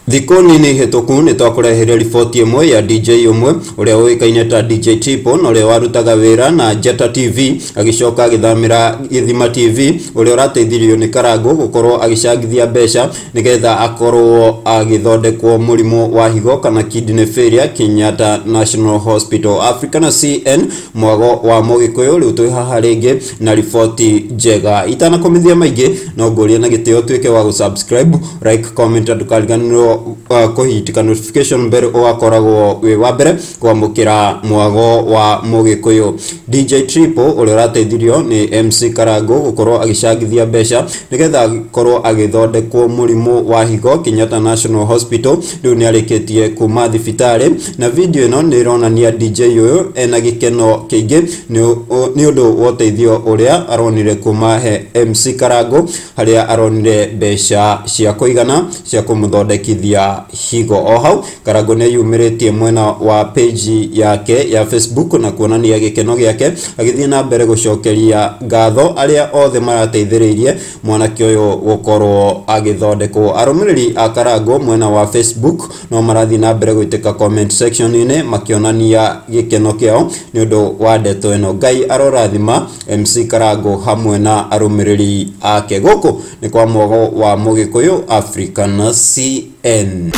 Thikũ nini hĩtũku nĩ twakũrehere riboti ĩmwe ya DJ ũmwe ũrĩa ũĩkaine ta DJ Triple na ũrĩa warutaga wĩra na Njata TV agĩcoka agĩthamĩra Gĩthima TV ũrĩa ũrateithirio nĩ Karangũ gũkorwo agĩcangithia mbeca nĩgetha akorwo agĩthondekwo mũrimũ wa higo kana kidney failure Kenyatta National Hospital Africa na CN mwago wa Mũgĩkũyũ. Rĩu twĩ haha rĩngĩ na riboti njega itanakomithia maingĩ no ngũria na gĩtĩo tuĩke wa gũsubscribe, like, comment and ndũkariganĩrwo kuhitika notification bell ugakoragwo wi wa mbere kwamukira mwago wa Mũgĩkũyũ. DJ Triple ũrĩa ũrateithirio ni MC Karangũ gukorwo agicangithia mbeca nigetha akorwo agithondekwo mũrimũ wa higo Kenyatta National Hospital. Rĩu nĩ arĩkĩtie kuma thibitarĩ na video ĩno nĩ ĩronania DJ ũyũ ena gĩkeno kĩingĩ nĩ ũndũ wa ũteithio ũrĩa aronire kuma he MC Karangũ, harĩa aronire mbeca cia kũigana cia kũmũthondekithia higo. O hau Karangũ nĩ yumĩrĩtie mwena wa page yake ya Facebook na kuonania gĩkeno gĩake agĩthiĩ na mbere gũcokeria ngatho arĩa othe marateithĩrĩirie mwanake ũyũ gũkorwo agĩthondekwo. Arũmĩrĩri a Karangũ mwena wa Facebook no marathiĩ na mbere gũitĩka comment section-inĩ makĩonania gĩkeno kĩao nĩ ũndũ wa ndeto ĩno. Ngai arorathima MC Karangũ hamwe na arũmĩrĩri ake. Gũkũ nĩ kwa mwago wa Mũgĩkũyũ Africa na CN.